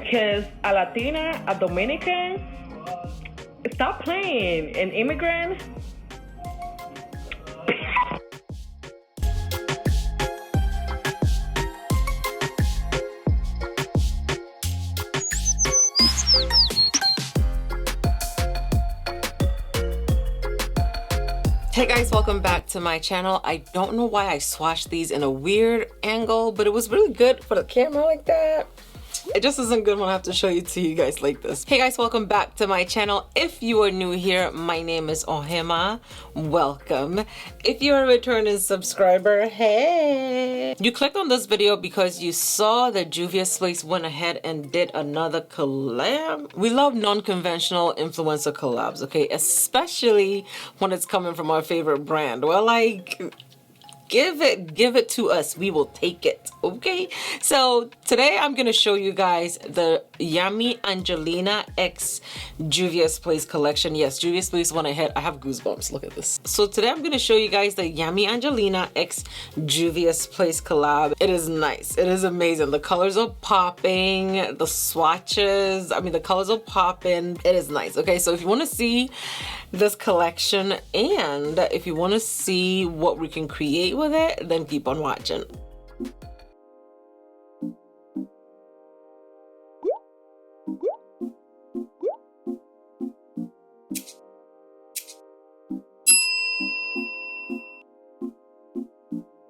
Because a Latina, a Dominican, stop playing. An immigrant. Hey guys, welcome back to my channel. I don't know why I swatched these in a weird angle, but it was really good for the camera like that. It just isn't good when I have to show it to you guys like this. Hey guys, welcome back to my channel. If you are new here, my name is Ohemaa. Welcome. If you're a returning subscriber, hey. You clicked on this video because you saw that Juvia Place went ahead and did another collab. We love non-conventional influencer collabs, okay? Especially when it's coming from our favorite brand. Well, like, give it to us. We will take it, okay? So today I'm gonna show you guys the Yami Angelina x Juvia's Place collection. Yes, Juvia's Place went ahead. I have goosebumps. Look at this. So today I'm gonna show you guys the Yami Angelina x Juvia's Place collab. It is nice. It is amazing. The colors are popping. The swatches, I mean, the colors are popping. It is nice. Okay, so if you want to see this collection and if you want to see what we can create with it, then keep on watching.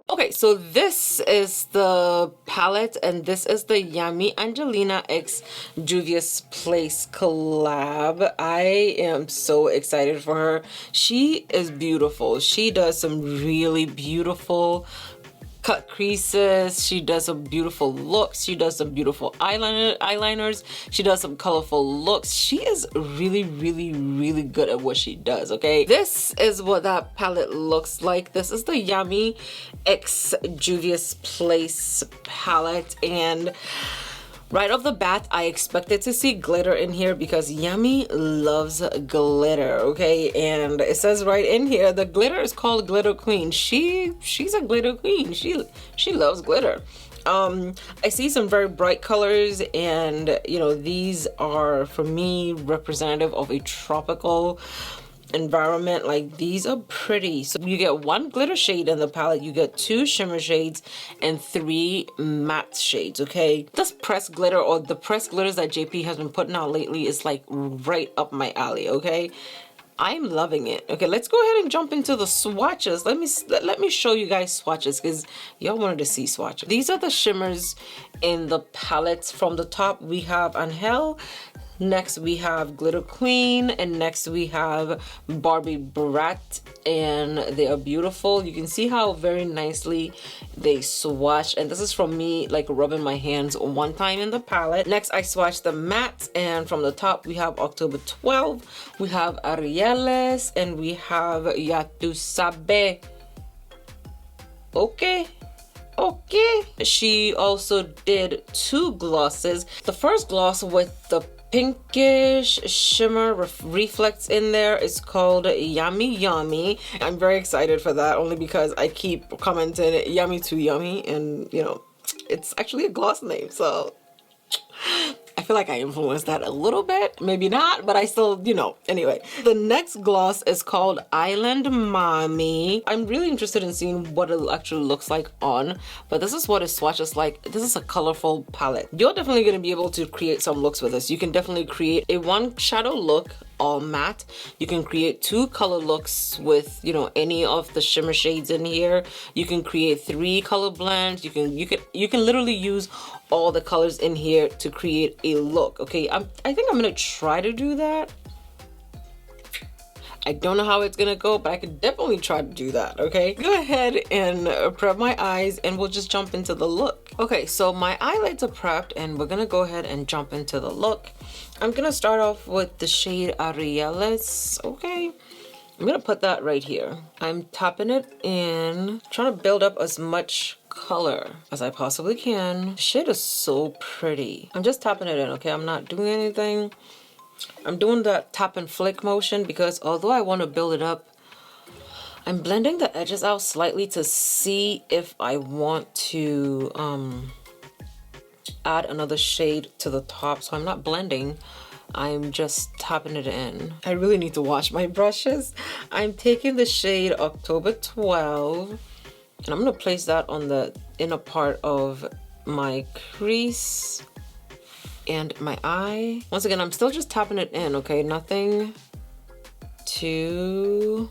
Okay, so this is the palette and this is the Yami Angelina x Juvia's Place collab. I am so excited for her. She is beautiful. She does some really beautiful cut creases. She does some beautiful looks. She does some beautiful eyeliners. She does some colorful looks. She is really good at what she does, okay? This is what that palette looks like. This is the Yami x Juvia's Place palette, and right off the bat, I expected to see glitter in here because Yami loves glitter, okay? And it says right in here, the glitter is called Glitter Queen. She's a glitter queen. She loves glitter. I see some very bright colors, and you know, these are for me representative of a tropical environment. Like, these are pretty. So you get one glitter shade in the palette, you get 2 shimmer shades and 3 matte shades, okay? This pressed glitter, or the pressed glitters that JP has been putting out lately, is like right up my alley, okay? I'm loving it. Okay, let's go ahead and jump into the swatches. Let me show you guys swatches because y'all wanted to see swatches. These are the shimmers in the palettes. From the top we have Angel, next we have Glitter Queen, and next we have Barbie Brat, and they are beautiful. You can see how very nicely they swatch, and this is from me like rubbing my hands one time in the palette. Next I swatched the matte, and from the top we have October 12, we have Arieles, and we have Ya Tu Sabe. Okay. She also did 2 glosses. The first gloss with the pinkish shimmer reflects in there is called Yummy. I'm very excited for that, only because I keep commenting yummy too yummy, and you know, it's actually a gloss name, so I feel like I influenced that a little bit. Maybe not, but I still, you know. Anyway, the next gloss is called Island Mommy. I'm really interested in seeing what it actually looks like on, but this is what it swatches like. This is a colorful palette. You're definitely going to be able to create some looks with this. You can definitely create a 1 shadow look all matte. You can create 2 color looks with, you know, any of the shimmer shades in here. You can create 3 color blends. You can literally use all the colors in here to create a look, okay? I think I'm gonna try to do that. I don't know how it's gonna go, but I could definitely try to do that, okay? Go ahead and prep my eyes and we'll just jump into the look. Okay, so my eyelids are prepped and we're gonna go ahead and jump into the look. I'm gonna start off with the shade Arieles, okay? I'm gonna put that right here. I'm tapping it in, trying to build up as much color as I possibly can. The shade is so pretty. I'm just tapping it in, okay? I'm not doing anything. I'm doing that tap and flick motion because although I want to build it up, I'm blending the edges out slightly to see if I want to add another shade to the top, so I'm not blending. I'm just tapping it in. I really need to wash my brushes. I'm taking the shade October 12, and I'm gonna place that on the inner part of my crease and my eye. Once again, I'm still just tapping it in, okay? Nothing too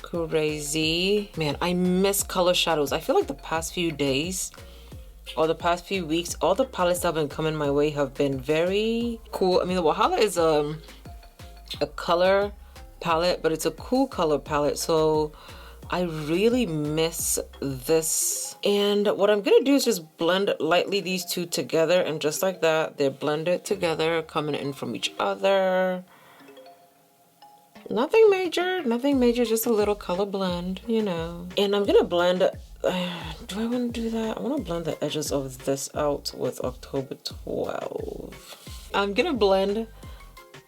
crazy. Man, I miss color shadows. I feel like the past few days or the past few weeks, all the palettes that have been coming my way have been very cool. I mean, the Wahala is a color palette, but it's a cool color palette, so I really miss this. And what I'm gonna do is just blend lightly these two together, and just like that, they're blended together, coming in from each other. Nothing major, just a little color blend, you know. And I'm gonna blend, do I wanna do that? I wanna blend the edges of this out with October 12. I'm gonna blend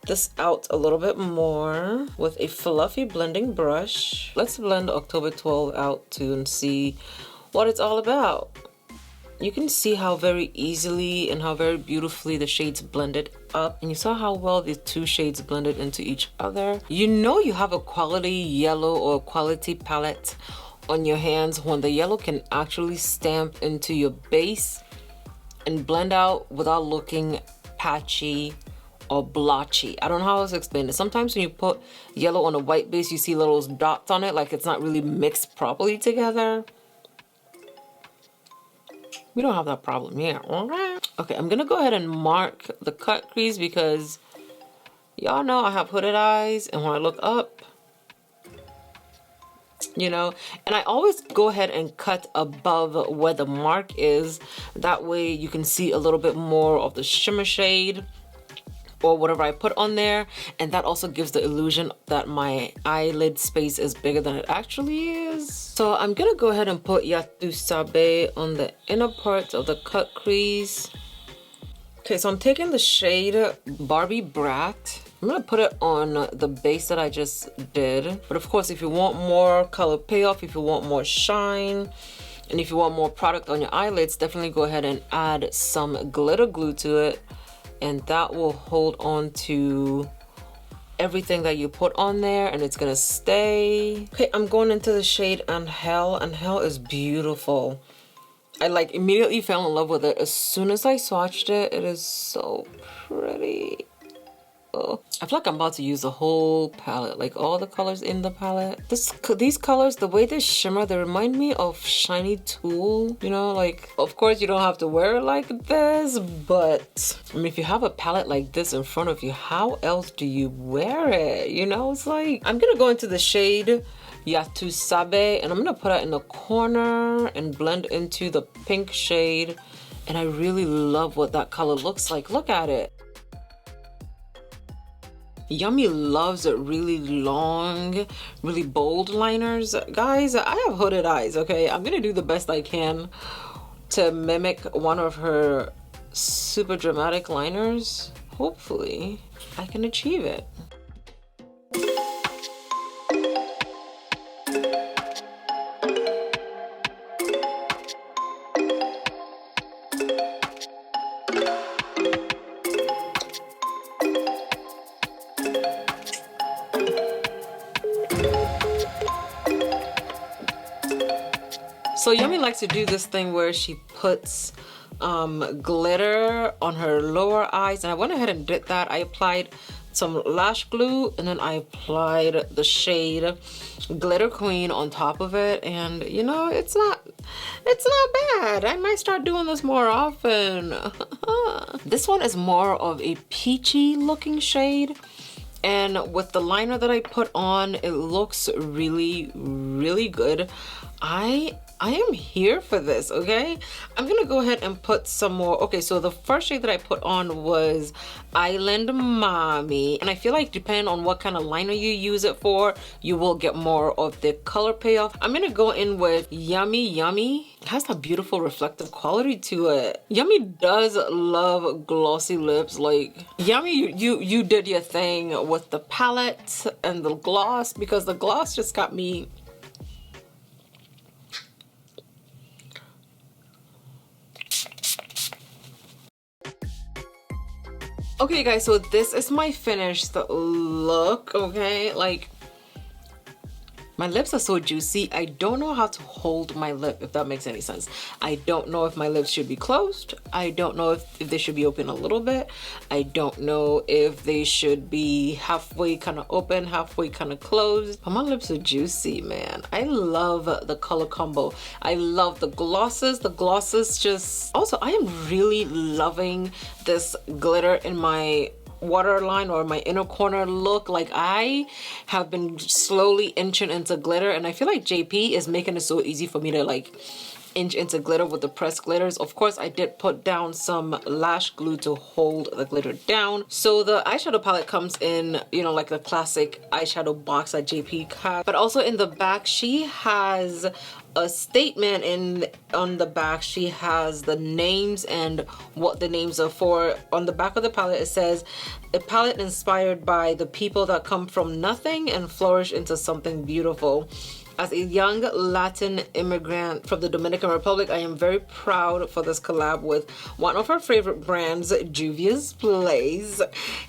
this out a little bit more with a fluffy blending brush. Let's blend October 12 out too and see what it's all about. You can see how very easily and how very beautifully the shades blended up, and you saw how well the two shades blended into each other. You know you have a quality yellow or a quality palette on your hands when the yellow can actually stamp into your base and blend out without looking patchy or blotchy. I don't know how else to explain it. Sometimes when you put yellow on a white base, you see little dots on it, like it's not really mixed properly together. We don't have that problem here. Okay, I'm gonna go ahead and mark the cut crease because y'all know I have hooded eyes, and when I look up, you know, and I always go ahead and cut above where the mark is. That way you can see a little bit more of the shimmer shade or whatever I put on there, and that also gives the illusion that my eyelid space is bigger than it actually is. So I'm gonna go ahead and put Yatu Sabe on the inner parts of the cut crease. Okay, so I'm taking the shade Barbie Brat. I'm gonna put it on the base that I just did. But of course, if you want more color payoff, if you want more shine, and if you want more product on your eyelids, definitely go ahead and add some glitter glue to it, and that will hold on to everything that you put on there, and it's gonna stay. Okay, I'm going into the shade Angel. Angel is beautiful. I like immediately fell in love with it as soon as I swatched it. It is so pretty. Oh, I feel like I'm about to use the whole palette, like all the colors in the palette. These colors, the way they shimmer, they remind me of shiny tulle. You know, like, of course you don't have to wear it like this, but I mean, if you have a palette like this in front of you, how else do you wear it? You know, it's like, I'm gonna go into the shade Yatu Sabe, and I'm gonna put it in the corner and blend into the pink shade. And I really love what that color looks like. Look at it. Yami loves really long, really bold liners. Guys, I have hooded eyes, okay? I'm gonna do the best I can to mimic one of her super dramatic liners. Hopefully, I can achieve it. So Yami likes to do this thing where she puts glitter on her lower eyes, and I went ahead and did that. I applied some lash glue, and then I applied the shade Glitter Queen on top of it, and you know, it's not bad. I might start doing this more often. This one is more of a peachy looking shade, and with the liner that I put on, it looks really, really good. I am here for this, okay? I'm gonna go ahead and put some more. Okay, so the first shade that I put on was Island Mommy, and I feel like depending on what kind of liner you use it for, you will get more of the color payoff. I'm gonna go in with Yummy Yummy. It has a beautiful reflective quality to it. Yummy does love glossy lips. Like, Yummy, you did your thing with the palette and the gloss, because the gloss just got me Okay guys, so this is my finished look, okay? Like, my lips are so juicy. I don't know how to hold my lip, if that makes any sense. I don't know if my lips should be closed. I don't know if they should be open a little bit. I don't know if they should be halfway kind of open, halfway kind of closed. But my lips are juicy, man. I love the color combo. I love the glosses. The glosses just... Also, I am really loving this glitter in my waterline or my inner corner look. Like, I have been slowly inching into glitter, and I feel like JP is making it so easy for me to like inch into glitter with the pressed glitters. Of course, I did put down some lash glue to hold the glitter down. So the eyeshadow palette comes in, you know, like the classic eyeshadow box that JP has, but also in the back she has a statement. On the back she has the names and what the names are for. On the back of the palette it says, a palette inspired by the people that come from nothing and flourish into something beautiful. As a young Latin immigrant from the Dominican Republic, I am very proud for this collab with one of our favorite brands, Juvia's Place.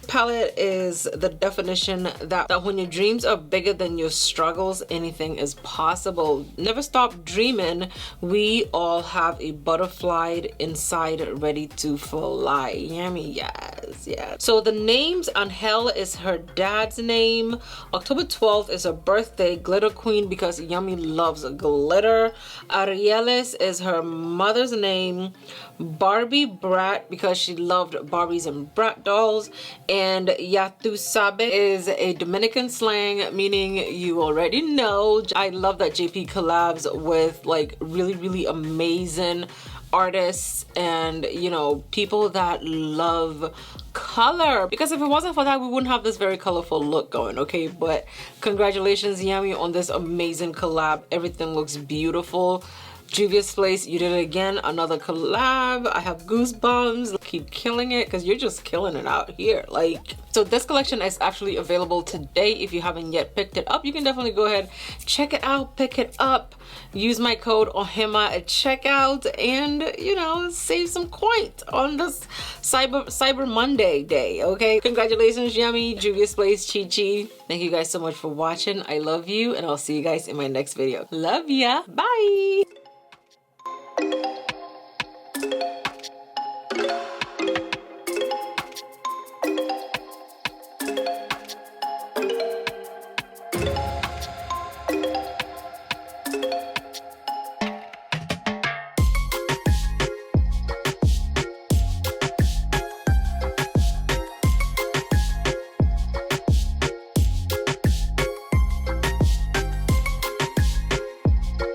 Palette is the definition that when your dreams are bigger than your struggles, anything is possible. Never stop dreaming. We all have a butterfly inside ready to fly. Yummy, yes, yes. So the names, Angel is her dad's name. October 12th is her birthday, Glitter Queen, because Yummy loves glitter. Arielis is her mother's name. Barbie Brat, because she loved Barbies and Brat dolls. And Yatusabe is a Dominican slang, meaning you already know. I love that JP collabs with like really amazing artists and, you know, people that love color, because if it wasn't for that we wouldn't have this very colorful look going, okay? But congratulations Yami on this amazing collab. Everything looks beautiful. Juvia's Place, you did it again, another collab. I have goosebumps. Keep killing it, because you're just killing it out here. Like, so this collection is actually available today. If you haven't yet picked it up, you can definitely go ahead, check it out, pick it up, use my code Ohemaa at checkout, and, you know, save some coins on this Cyber Monday day, okay? Congratulations Yami, Juvia's Place, Chi Chi. Thank you guys so much for watching. I love you, and I'll see you guys in my next video. Love ya, bye.